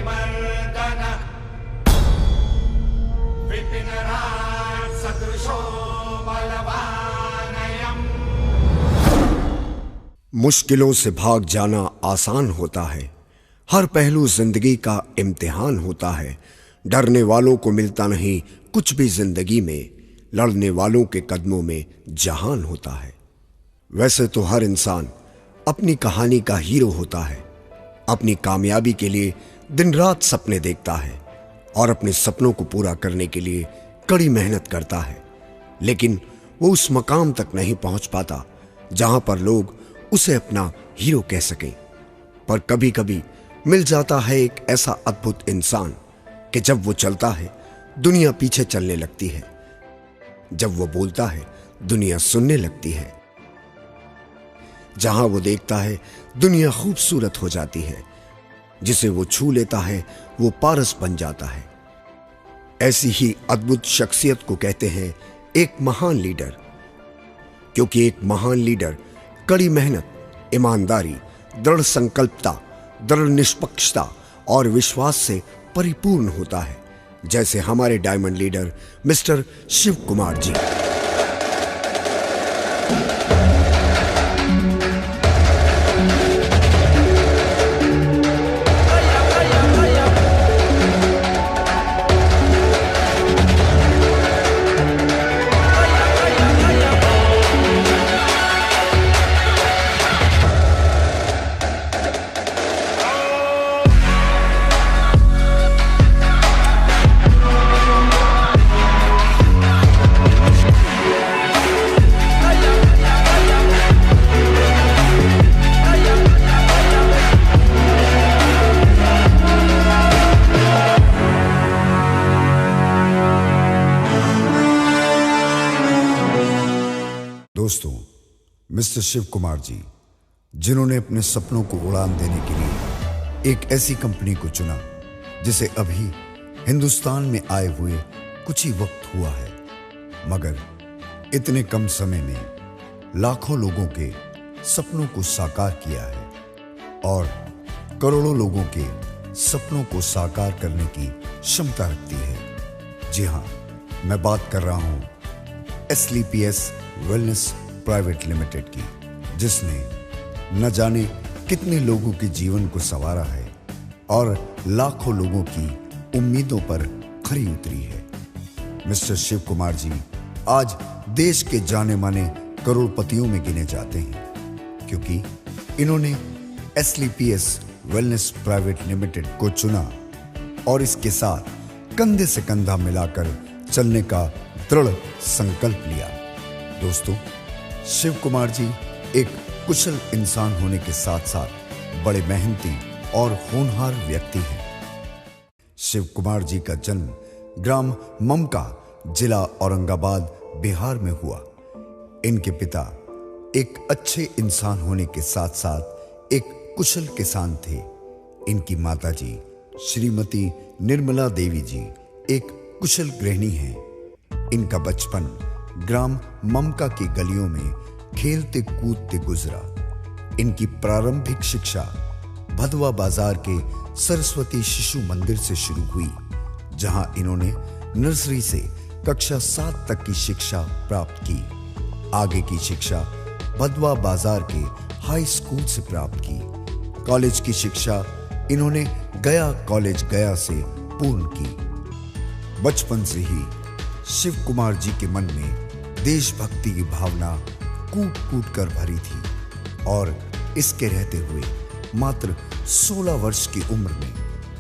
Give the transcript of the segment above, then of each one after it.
विमर्दन विपिनराज सदृशो बलवानयम्। मुश्किलों से भाग जाना आसान होता है, हर पहलू जिंदगी का इम्तिहान होता है। डरने वालों को मिलता नहीं कुछ भी जिंदगी में, लड़ने वालों के कदमों में जहान होता है। वैसे तो हर इंसान अपनी कहानी का हीरो होता है, अपनी कामयाबी के लिए दिन रात सपने देखता है और अपने सपनों को पूरा करने के लिए कड़ी मेहनत करता है, लेकिन वो उस मकाम तक नहीं पहुंच पाता जहां पर लोग उसे अपना हीरो कह सकें। पर कभी कभी मिल जाता है एक ऐसा अद्भुत इंसान कि जब वो चलता है दुनिया पीछे चलने लगती है, जब वो बोलता है दुनिया सुनने लगती है, जहां वो देखता है दुनिया खूबसूरत हो जाती है, जिसे वो छू लेता है वो पारस बन जाता है। ऐसी ही अद्भुत शख्सियत को कहते हैं एक महान लीडर, क्योंकि एक महान लीडर कड़ी मेहनत, ईमानदारी, दृढ़ संकल्पता, दृढ़ निष्पक्षता और विश्वास से परिपूर्ण होता है, जैसे हमारे diamond leader mister Shiv Kumar ji. दोस्तों, मिस्टर शिव कुमार जी, जिन्होंने अपने सपनों को उड़ान देने के लिए एक ऐसी कंपनी को चुना जिसे अभी हिंदुस्तान में आए हुए कुछ ही वक्त हुआ है, मगर इतने कम समय में लाखों लोगों के सपनों को साकार किया है और करोड़ों लोगों के सपनों को साकार करने की क्षमता रखती है। जी हाँ, मैं बात कर रहा हूं SLPS वेलनेस प्राइवेट लिमिटेड की, जिसने न जाने कितने लोगों के जीवन को संवारा है और लाखों लोगों की उम्मीदों पर खरी उतरी है। मिस्टर शिव कुमार जी आज देश के जाने माने करोड़पतियों में गिने जाते हैं, क्योंकि इन्होंने SLPS वेलनेस प्राइवेट लिमिटेड को चुना और इसके साथ कंधे से कंधा मिलाकर चलने का दृढ़ संकल्प लिया। दोस्तों, शिव कुमार जी एक कुशल इंसान होने के साथ साथ बड़े मेहनती और होनहार व्यक्ति हैं। शिव कुमार जी का जन्म ग्राम ममका, जिला औरंगाबाद, बिहार में हुआ। इनके पिता एक अच्छे इंसान होने के साथ साथ एक कुशल किसान थे। इनकी माताजी श्रीमती निर्मला देवी जी एक कुशल गृहिणी हैं। इनका बचपन ग्राम ममका की गलियों में खेलते कूदते गुजरा। इनकी प्रारंभिक शिक्षा भदवा बाजार के सरस्वती शिशु मंदिर से शुरू हुई, जहां इन्होंने नर्सरी से कक्षा 7 तक की शिक्षा प्राप्त की। आगे की शिक्षा भदवा बाजार के हाई स्कूल से प्राप्त की। कॉलेज की शिक्षा इन्होंने गया कॉलेज गया से पूर्ण की। बचपन से ही शिव कुमार जी के मन में देशभक्ति की भावना कूट कूट कर भरी थी और इसके रहते हुए मात्र 16 वर्ष की उम्र में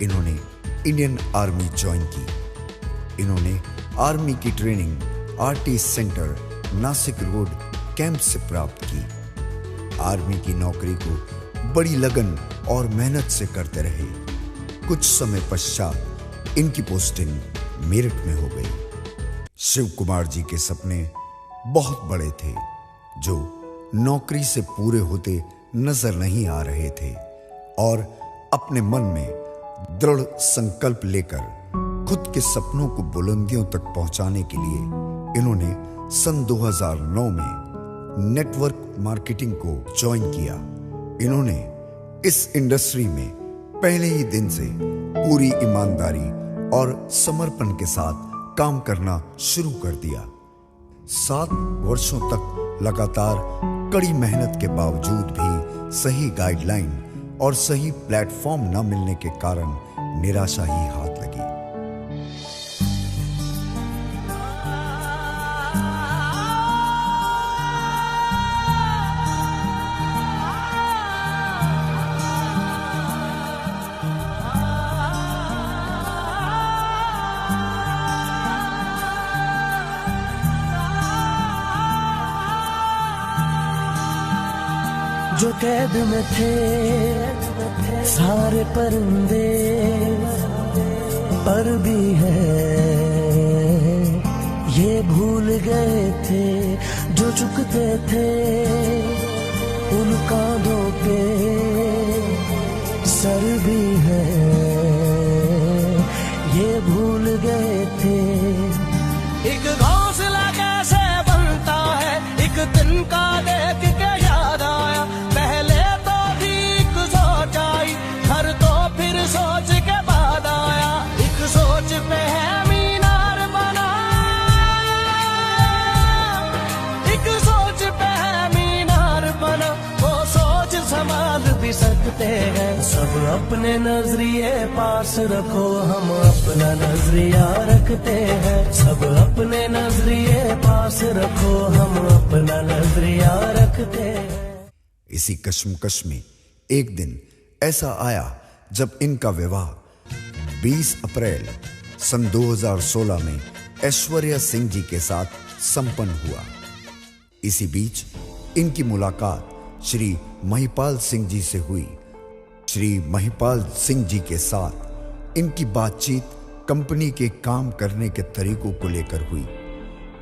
इन्होंने इंडियन आर्मी ज्वाइन की। इन्होंने आर्मी की training RT centre Nashik road camp से प्राप्त की। आर्मी की नौकरी को बड़ी लगन और मेहनत से करते रहे। कुछ समय पश्चात इनकी पोस्टिंग मेरठ में हो गई। शिव कुमार जी के सपने बहुत बड़े थे, जो नौकरी से पूरे होते नजर नहीं आ रहे थे, और अपने मन में दृढ़ संकल्प लेकर खुद के सपनों को बुलंदियों तक पहुंचाने के लिए इन्होंने सन 2009 में नेटवर्क मार्केटिंग को ज्वाइन किया। इन्होंने इस इंडस्ट्री में पहले ही दिन से पूरी ईमानदारी और समर्पण के साथ काम करना शुरू कर दिया। 7 वर्षों तक लगातार कड़ी मेहनत के बावजूद भी सही गाइडलाइन और सही प्लेटफॉर्म न मिलने के कारण निराशा ही हाथ लगी। जो कैद में थे सारे परिंदे, पर भी है ये भूल गए थे जो चुकते थे उन कांधों पे सर भी है ये भूल गए थे। एक घोंसला कैसे बनता है एक दिन का देख के याद आया, पहले तो ठीक सोच आई घर तो फिर सोच के बाद आया, एक सोच पे है मीनार बना, एक सोच पे है मीनार बना, वो सोच संभाल भी सकते हैं। सब अपने नजरिए पास रखो, हम अपना नजरिया रखते हैं। सब अपने नजरिए पास रखो, हम अपना नजरिया रखते हैं। इसी कश्मकश में एक दिन ऐसा आया जब इनका विवाह 20 अप्रैल सन 2016 में ऐश्वर्या सिंह जी के साथ संपन्न हुआ। इसी बीच इनकी मुलाकात श्री महिपाल सिंह जी से हुई। श्री महिपाल सिंह जी के साथ इनकी बातचीत कंपनी के काम करने के तरीकों को लेकर हुई।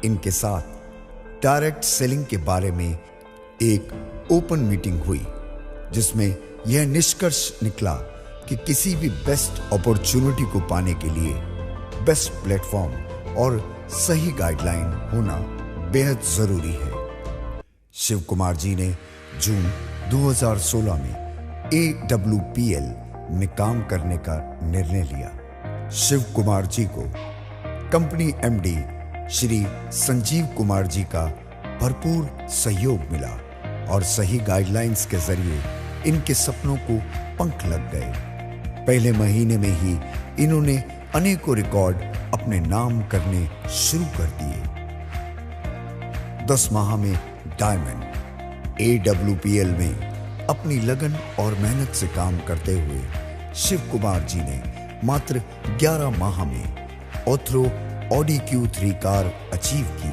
इनके साथ डायरेक्ट सेलिंग के बारे में एक ओपन मीटिंग हुई, जिसमें यह निष्कर्ष निकला कि किसी भी बेस्ट अपॉर्चुनिटी को पाने के लिए बेस्ट प्लेटफॉर्म और सही गाइडलाइन होना बेहद जरूरी है। शिव कुमार जी ने जून 2016 में AWPL में काम करने का निर्णय लिया। शिव कुमार जी को कंपनी MD श्री संजीव कुमार जी का भरपूर सहयोग मिला और सही गाइडलाइंस के जरिए इनके सपनों को पंख लग गए। पहले महीने में ही इन्होंने अनेकों रिकॉर्ड अपने नाम करने शुरू कर दिए। 10 माह में डायमंड AWPL में अपनी लगन और मेहनत से काम करते हुए शिव कुमार जी ने मात्र 11 माह में ऑथरो Audi Q3 कार अचीव की।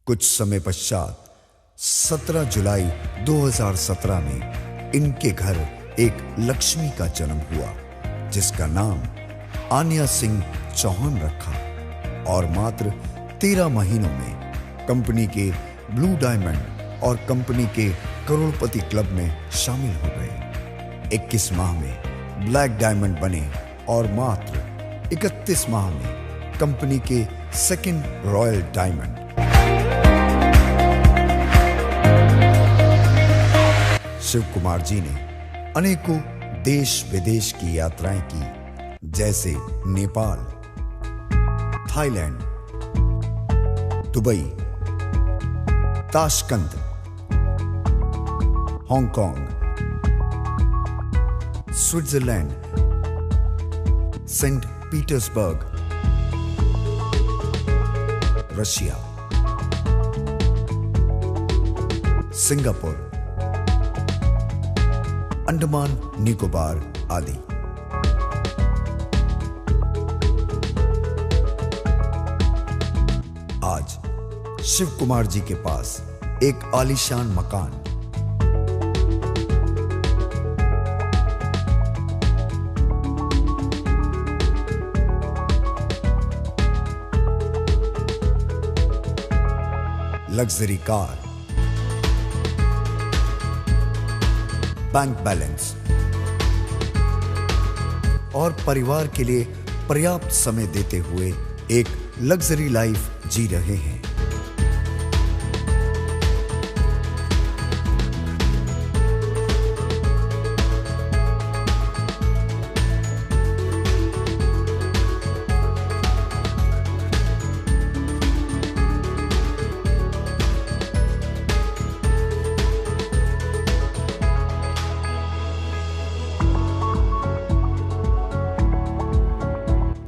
कुछ समय पश्चात 17 जुलाई 2017 में इनके घर एक लक्ष्मी का जन्म हुआ, जिसका नाम आन्या सिंह चौहान रखा और मात्र 13 महीनों में कंपनी के ब्लू डायमंड और कंपनी के करोड़पति क्लब में शामिल हो गए। 21 माह में ब्लैक डायमंड बने और मात्र 31 माह में कंपनी के second royal diamond. Shiv Kumar ji ने अनेकों देश विदेश की यात्राएं की, जैसे Nepal, Thailand, Dubai, Tashkent, Hong Kong, Switzerland, Saint Petersburg, Russia, Singapore, Andaman Nicobar आदि। आज शिव कुमार जी के पास एक आलीशान मकान, लग्जरी कार, बैंक बैलेंस और परिवार के लिए पर्याप्त समय देते हुए एक लग्जरी लाइफ जी रहे हैं।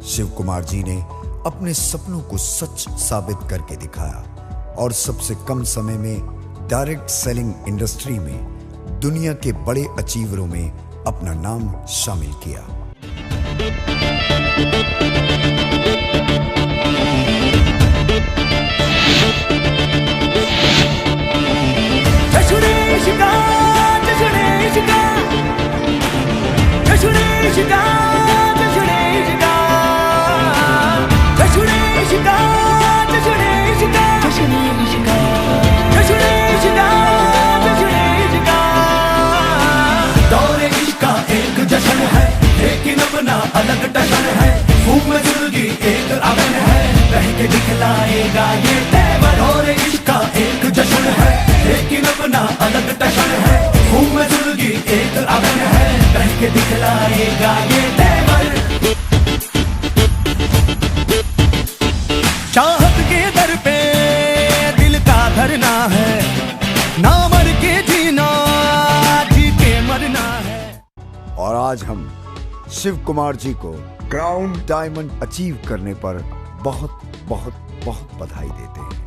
शिव कुमार जी ने अपने सपनों को सच साबित करके दिखाया और सबसे कम समय में डायरेक्ट सेलिंग इंडस्ट्री में दुनिया के बड़े अचीवरों में अपना नाम शामिल किया। अलग टशन है, मुंह में जिंदगी एक आंगन है, कह के दिखलाएगा ये तेवर। और इसका एक जश्न है, लेकिन अपना अलग टशन है, मुंह में जिंदगी एक आंगन है, कह के दिखलाएगा ये तेवर। चाहत के दर पे दिल का धरना है, ना मर के जीना, जी के मरना है। और आज हम शिव कुमार जी को क्राउन डायमंड अचीव करने पर बहुत बहुत बहुत बधाई देते हैं।